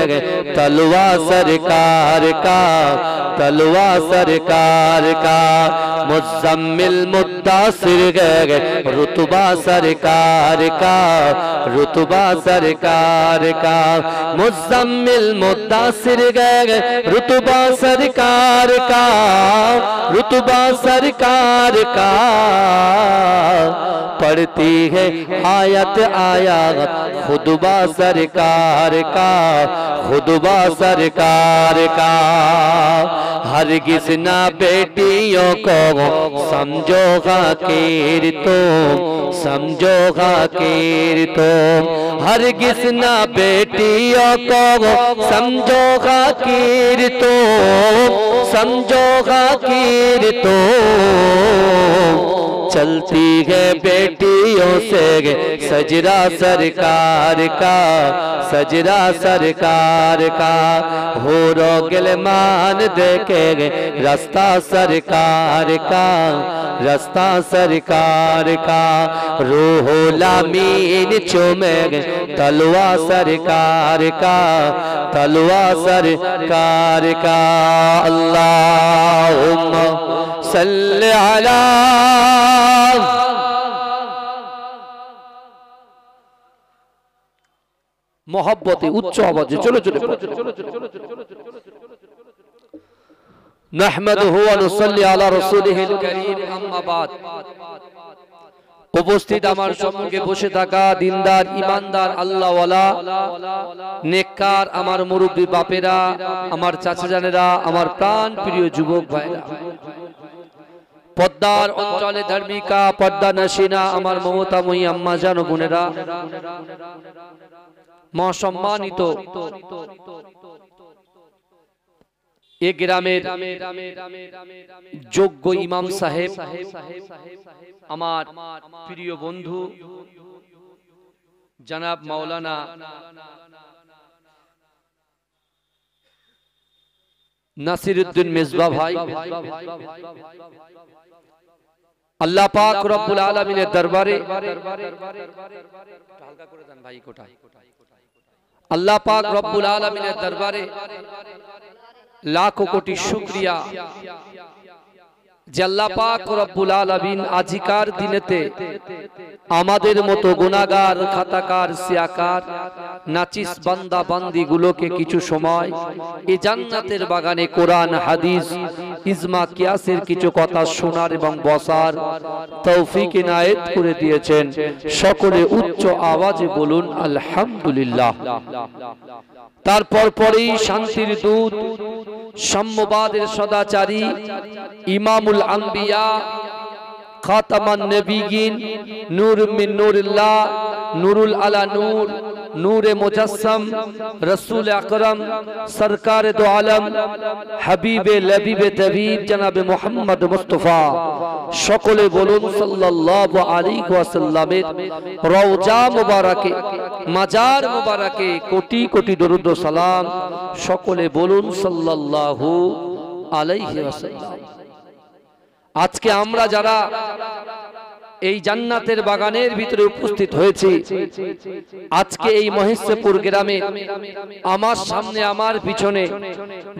तलवा सरकार का, तलवा सरकार का, मुज़म्मिल मुद्दासिर रुतबा सरकार का, रुतबा सरकार का, मुज़म्मिल मुद्दासिर रुतबा सरकार का, रुतबा सरकार का, पढ़ती है आयत आया खुतबा सरकार का, खुतबा सरकार का। हरगिज़ ना बेटियों को समझो हकीर तो, समझो हकीर तो। हरगिज़ ना बेटियों को समझो हकीर तो, समझो हकीर तो। चलती है बेटियों से सजरा सरकार का, सजरा सरकार का। हो रो गिलमान देखेंगे रास्ता सरकार का, रास्ता सरकार का। रूहो लामीन चूमेंगे तलवा सरकार का, तलवा सरकार का। अल्लाहुम्मा सल्ली अला मोहब्बते उच्च आवाज़े चलो चलो नहमदुहु व नुसल्ली अला रसूलिहिल करीम अम्मा बाद। उपस्थित আমার সম্মুখে বসে থাকা দিনদার ইমানদার আল্লাহওয়ালা নেককার আমার মুরব্বি বাপেরা, আমার চাচা জানেরা, আমার প্রাণ প্রিয় যুবক ভাইরা, পদ্মার অঞ্চলে ধার্মিকা পর্দা নশিনা আমার মমতাময়ী আম্মা জান ও বোনেরা, মহাসম্মানিত এ গ্রামের যোগ্য ইমাম সাহেব, আমার প্রিয় বন্ধু জনাব মাওলানা নাসিরউদ্দিন মেজবা ভাই, আল্লাহ পাক রব্বুল আলামিনের দরবারে হালকা করে দেন ভাই কোটা, আল্লাহ পাক রব্বুল আলামিনের দরবারে লাখো কোটি শুকরিয়া যে আল্লাহ পাক রব্বুল আলামিন আজিকার দিনেতে আমাদের মতো গুনাহগার খাতাকার সিয়াকার নাচিস বান্দা বান্দি গুলোকে কিছু সময় এই জান্নাতের বাগানে কোরআন হাদিস ইজমা কিয়াসের কিছু কথা শোনার এবং বসার তৌফিক ইনায়েত করে দিয়েছেন। সকলে উচ্চ আওয়াজে বলুন আলহামদুলিল্লাহ। তারপর পরেই শান্তির দূত, সাম্যবাদের সদাচারী, ইমামুল আম্বিয়া, খাতামান নবিয়িন, নূর মিন নূরিল্লাহ, নূরুল আলা নূর, নূরে মুজাসসাম, রাসূল আকরাম, সরকারে দো আলম, হাবিবে লবিবে তবিব জনাবে মুহাম্মদ মুস্তাফা, সকলে বলুন সাল্লাল্লাহু আলাইহি ওয়াসাল্লামের রওজা মুবারকে, মাজার মুবারকে কোটি কোটি দরুদ ও সালাম। সকলে বলুন সাল্লাল্লাহু আলাইহি ওয়াসাল্লাম। আজকে আমরা যারা এই জান্নাতের বাগানের ভিতরে উপস্থিত হয়েছি, আজকে এই মহেশপুর গ্রামে আমার সামনে আমার পিছনে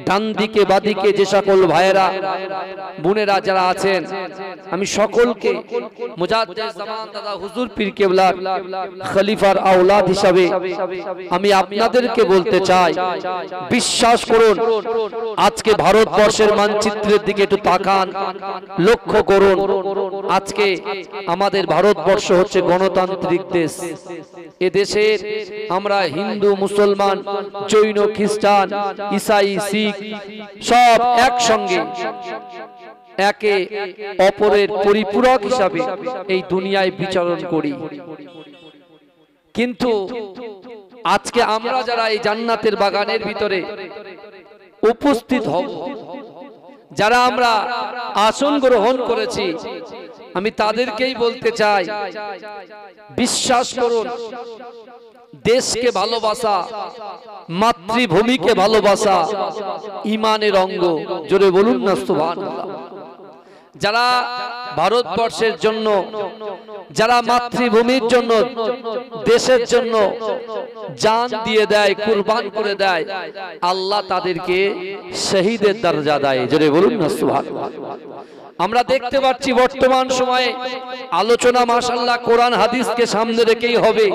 ডান দিকে বাদিকে যে সকল ভাইয়েরা বোনেরা যারা আছেন, আমি সকলকে মুজাদ্দিদ জামান দাদা হুজুর পীর কেবলার খলিফার আওলাদ হিসাবে আমি আপনাদেরকে বলতে চাই, বিশ্বাস করুন আজকে ভারতবর্ষের মানচিত্রের দিকে একটু তাকান, লক্ষ্য করুন। আজকে আমাদের ভারতবর্ষ হচ্ছে গণতান্ত্রিক দেশ। এ দেশের আমরা হিন্দু মুসলমান জৈন খ্রিস্টান ঈসাই শিখ সব একসঙ্গে একে অপরের পরিপূরক হিসাবে এই দুনিয়ায় বিচরণ করি। কিন্তু আজকে আমরা যারা এই জান্নাতের বাগানের ভিতরে উপস্থিত হব, যারা আমরা আসন গ্রহণ করেছি, আমি তাদেরকেই বলতে চাই, বিশ্বাস করুন দেশকে ভালোবাসা, মাতৃভূমিকে ভালোবাসা ঈমানের অঙ্গ। জোরে বলুন না সুবহানাল্লাহ। যারা ভারতবর্ষের জন্য, যারা মাতৃভূমির জন্য, দেশের জন্য জান দিয়ে দেয়, কুরবান করে দেয়, আল্লাহ তাদেরকে শহীদের দরজা দেয়। জোরে বলুন না সুবহানাল্লাহ। আমরা দেখতে পাচ্ছি বর্তমান সময়ে আলোচনা মাশাআল্লাহ কোরআন হাদিসকে সামনে রেখেই হবে,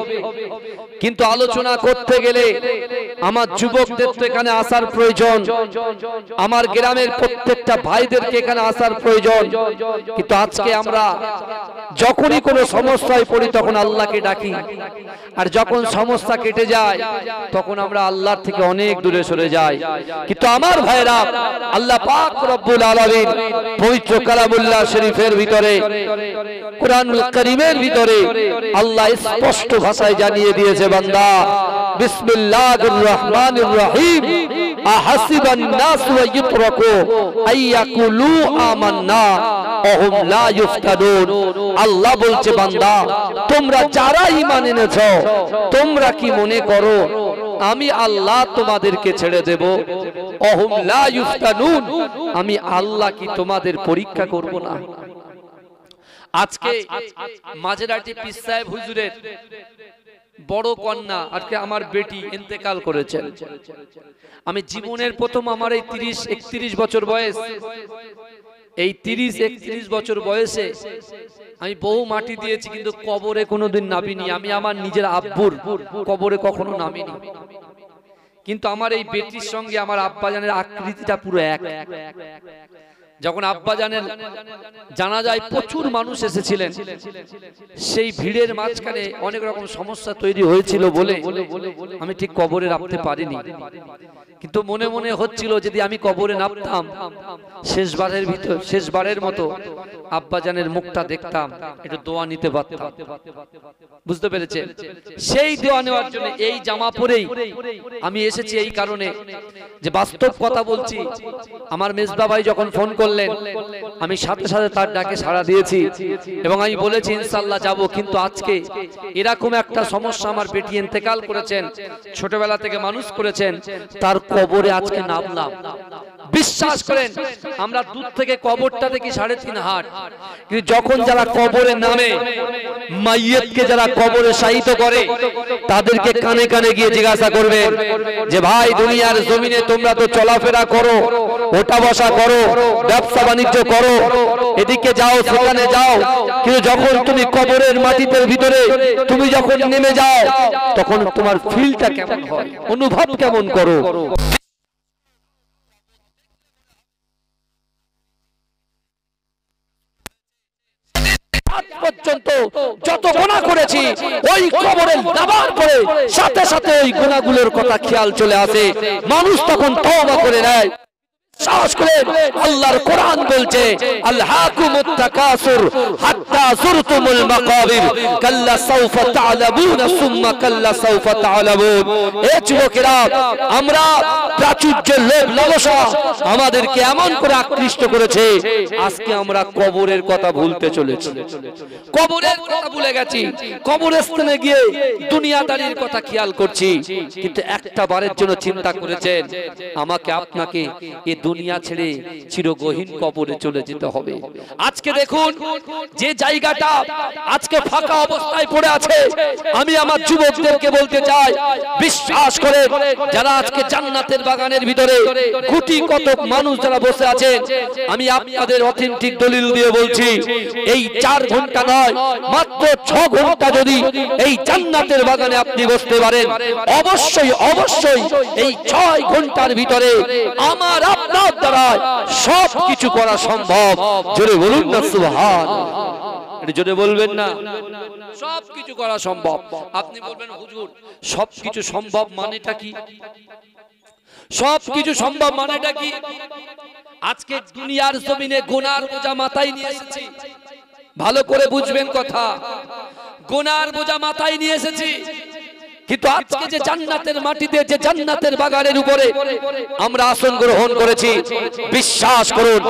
কিন্তু আলোচনা করতে গেলে আমার যুবকদের তো এখানে আসার প্রয়োজন, আমার গ্রামের প্রত্যেকটা ভাইদেরকে এখানে আসার প্রয়োজন। কিন্তু আজকে আমরা যখনই কোনো সমস্যায় পড়ি তখন আল্লাহকে ডাকি, আর যখন সমস্যা কেটে যায় তখন আমরা আল্লাহর থেকে অনেক দূরে সরে যাই। কিন্তু আমার ভাইরা, আল্লাহ পাক রব্বুল আলামিন পবিত্র কালামুল্লাহ শরীফের ভিতরে, কোরআনুল কারীমের ভিতরে আল্লাহ স্পষ্ট ভাষায় জানিয়ে দিয়েছে, বান্দা বিসমিল্লাহির রহমানির রহিম আহাসিবান নাস ওয়া ইতরাকু আইয়াকুলু আমান্না ওহুম লা ইফতানুন। আল্লাহ বলছে, বান্দা তোমরা যারা ঈমান এনেছো তোমরা কি মনে করো আমি আল্লাহ তোমাদেরকে ছেড়ে দেব? ওহুম লা ইফতানুন, আমি আল্লাহ কি তোমাদের পরীক্ষা করব না? আজকে মাঝেরহাটি পীর সাহেব হুজুরের বড় কন্যা আজকে আমার বেটি ইন্তেকাল করেছেন। আমি জীবনের প্রথম আমার এই 30-31 বছর বয়স, এই 30-31 বছর বয়সে আমি বহু মাটি দিয়েছি, কিন্তু কবরে কোনোদিন নামিনি। আমি আমার নিজের আব্বুর কবরে কখনো নামিনি, কিন্তু আমার এই বেটির সঙ্গে আমার আব্বাজানের আকৃতিটা পুরো এক। যখন আব্বাজানের জানাজায় প্রচুর মানুষ এসেছিলেন, সেই ভিড়ের মাঝখানে অনেক রকম সমস্যা তৈরি হয়েছিল বলে আমি ঠিক কবরে নামতে পারিনি। কিন্তু মনে মনে হচ্ছিল যদি আমি কবরে নামতাম, শেষবারের মতো আব্বাজানের মুখটা দেখতাম, একটু দোয়া নিতে পারতাম। বুঝতে পেরেছেন? সেই দোয়া নেওয়ার জন্য এই জামা পরেই আমি এসেছি, এই কারণে যে বাস্তব কথা বলছি। আমার মেজবা ভাই যখন ফোন করলেন, আমি সাথে সাথে তার ডাকে সাড়া দিয়েছি এবং আমি বলেছি ইনশাআল্লাহ যাব। কিন্তু আজকে এরকম একটা সমস্যা, আমার বেটি ইন্তেকাল করেছেন, ছোটবেলা থেকে মানুষ করেছেন, তার কবরে আজকে নামলাম। বিশ্বাস করেন, আমরা দূর থেকে কবরটা দেখি 3.5 হাত, কিন্তু যখন যারা কবরে নামে, মাইয়িতকে যারা কবরে শায়িত করে, তাদেরকে কানে কানে গিয়ে জিজ্ঞাসা করবেন যে ভাই দুনিয়ার জমিনে তোমরা তো চলাফেরা করো, ওঠা বসা করো, ব্যবসা বাণিজ্য করো, এদিকে যাও সেখানে যাও, কিন্তু যখন তুমি কবরের মাটিতে ভিতরে তুমি যখন নেমে যাও তখন তোমার ফিলটা কেমন হয়, অনুভব কেমন করো? পর্যন্ত যত গুনাহ করেছি ওই কবরে নামার পরে সাথে সাথে ওই গুনাহগুলোর কথা খেয়াল চলে আসে, মানুষ তখন তওবা করে নেয়। সাহস করে আল্লাহর কোরআন বলছে, আলহাকুমুত তাকাসুর হাত্তা যুরতুমুল মাকাবির কাল্লা সাউফা তা'লামুন সুম্মা কাল্লা সাউফা তা'লামুন। এ যুবকেরা, আমরা প্রাচুর্যের লোভ লালসা আমাদেরকে এমন করে আকৃষ্ট করেছে, আজকে আমরা কবরের কথা ভুলতে চলেছি, কবরের কথা ভুলে গেছি, কবরস্থানে গিয়ে দুনিয়াদারির কথা খেয়াল করছি। কিন্তু একটা বারের জন্য চিন্তা করেছেন আমাকে আপনাকে এই দুনিয়া ছেড়ে চিরগহীন কবরে চলে যেতে হবে। আজকে দেখুন যে জায়গাটা আজকে ফাঁকা অবস্থায় পড়ে আছে, আমি আমার যুবকদেরকে বলতে চাই, বিশ্বাস করে যারা আজকে জান্নাতের বাগানের ভিতরে কোটি কত মানুষ যারা বসে আছেন, আমি আপনাদের অথেন্টিক দলিল দিয়ে বলছি, এই 4 ঘন্টা নয়, মাত্র 6 ঘন্টা যদি এই জান্নাতের বাগানে আপনি বসতে পারেন, অবশ্যই অবশ্যই এই 6 ঘন্টার ভিতরে আমার আপনার দ্বারা সব কিছু করা সম্ভব। জোরে বলুন না সুবহানাল্লাহ। এটা জোরে বলবেন না? সব কিছু করা সম্ভব। আপনি বলবেন হুজুর সব কিছু সম্ভব মানেটা কি? সব কিছু সম্ভব মানেটা কি? আজকে দুনিয়ার জমিনে গুনার বোঝা মাথায় নিয়ে এসেছি, ভালো করে বুঝবেন কথা, গুনার বোঝা মাথায় নিয়ে এসেছি। কিন্তু আজকে যে জান্নাতের মাটিতে, যে জান্নাতের বাগানের উপরে আমরা আসন গ্রহণ করেছি, বিশ্বাস করুন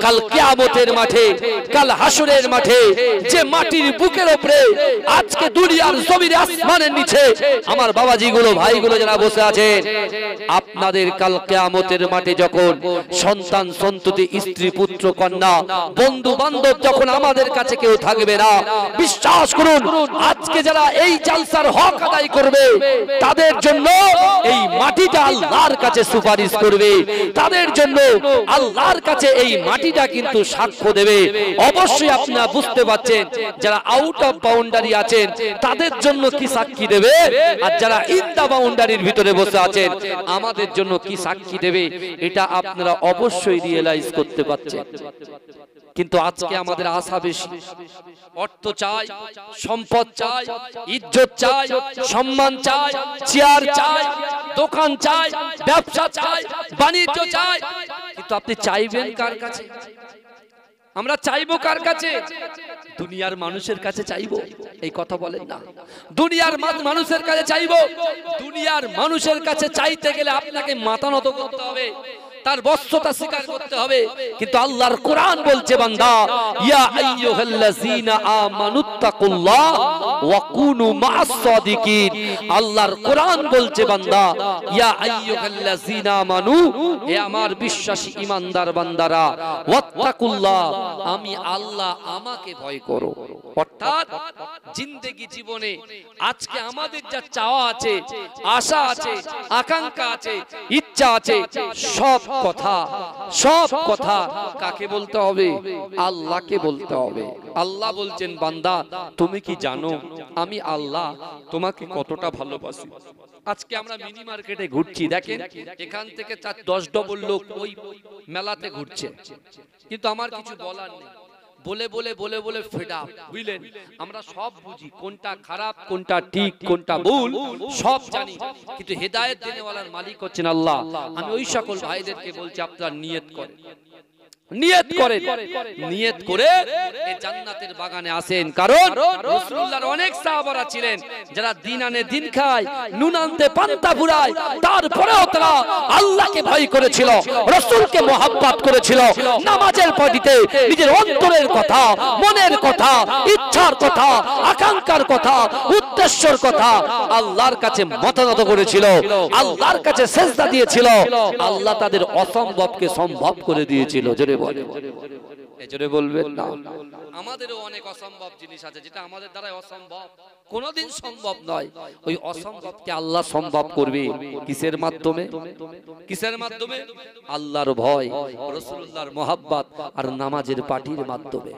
কাল কিয়ামতের মাঠে, কাল হাসরের মাঠে, যে মাটির বুকের উপরে আজকে দুনিয়ার জমিনে আসমানের নিচে আমার বাবাজিগুলো ভাইগুলো যারা বসে আছেন, আপনাদের কাল কিয়ামতের মাঠে যখন সন্তান সন্ততি, স্ত্রী পুত্র কন্যা, বন্ধু বান্ধব যখন আমাদের কাছে কেউ থাকবে না, বিশ্বাস করুন আজকে যারা এই জালসার হক আদায় করবে, তাদের জন্য এই মাটিটা আল্লাহর কাছে সুপারিশ করবে, তাদের জন্য আল্লাহর কাছে এই মাটিটা কিন্তু সাক্ষ্য দেবে। অবশ্যই আপনারা বুঝতে পারছেন যারা আউট অফ বাউন্ডারি আছেন তাদের জন্য কি সাক্ষী দেবে, আর যারা ইন দা বাউন্ডারির ভিতরে বসে আছেন আমাদের জন্য কি সাক্ষী দেবে, এটা আপনারা অবশ্যই রিয়েলাইজ করতে পারছেন। কিন্তু আজকে আমাদের আশা বেশি, অর্থ চাই, সম্পদ চাই, ইজ্জত চাই, সম্মান চাই, চেয়ার চাই, দোকান চাই, ব্যবসা চাই, বাণিজ্য চাই। কিন্তু আপনি চাইবেন কার কাছে? আমরা চাইবো কার কাছে? দুনিয়ার মানুষের কাছে চাইবো? এই কথা বলেন না। দুনিয়ার মানুষের কাছে চাইবো? দুনিয়ার মানুষের কাছে চাইতে গেলে আপনাকে মাথা নত করতে হবে, তার বশ্যতা স্বীকার করতে হবে। কিন্তু আল্লাহর কোরআন বলছে বান্দা, ইয়া আইয়ুহাল্লাযীনা আমানুত্তাকুল্লাহ ওয়া কুনু মা'আস সাদিকিন। আল্লাহর কোরআন বলছে বান্দা, ইয়া আইয়ুহাল্লাযীনা আমানু, হে আমার বিশ্বাসী ঈমানদার বান্দারা, ওয়াত্তাকুল্লাহ, আমি আল্লাহ, আমাকে ভয় করো। অর্থাৎ জিন্দেগি জীবনে আজকে আমাদের যা চাওয়া আছে, আশা আছে, আকাঙ্ক্ষা আছে, ইচ্ছা আছে, সব কথা কাকে বলতে হবে? আল্লাহকে বলতে হবে। আল্লাহ বলছেন বান্দা তুমি কি জানো আমি আল্লাহ তোমাকে কতটা ভালোবাসি? আজকে আমরা মিনি মার্কেটে ঘুরছি, দেখেন এখান থেকে 10 ডবল লোক ওই মেলাতে ঘুরছে, কিন্তু আমার কিছু বলার নেই। বলে বলে বলে বলে ফেডা, বুঝলেন? আমরা সব বুঝি কোনটা খারাপ, কোনটা ঠিক, কোনটা ভুল, সব জানি, কিন্তু হেদায়েত দেনেওয়ালার মালিক হচ্ছেন আল্লাহ। আমি ওই সকল ভাইদেরকে বলছি আপনারা নিয়ত করেন, নিয়ত করেন, নিয়ত করে এই জান্নাতের বাগানে আসেন। কারণ রাসূলুল্লাহর অনেক সাহাবারা ছিলেন যারা দিন আনে দিন খায়, নুন আনতে পান্তা ফুরায়, তারপরেও তারা আল্লাহকে ভয় করেছিল, রাসূলকে মহব্বত করেছিল। নামাজের পড়িতে নিজের অন্তরের কথা, মনের কথা, ইচ্ছার কথা, আকাঙ্ক্ষার কথা, উদ্দেশ্যের কথা আল্লাহর কাছে মাথা নত করেছিল, আল্লাহর কাছে সেজদা দিয়েছিল। আল্লাহ তাদের অসম্ভবকে সম্ভব করে দিয়েছিল। জোরে বলে, জোরে বলবেন না। আমাদেরও অনেক অসম্ভব জিনিস আছে যেটা আমাদের দ্বারা অসম্ভব, কোনোদিন সম্ভব নয়। ওই অসম্ভবকে আল্লাহ সম্ভব করবে কিসের মাধ্যমে? কিসের মাধ্যমে? আল্লাহর ভয়, রাসূলুল্লাহর মহব্বত আর নামাজের পাটির মাধ্যমে।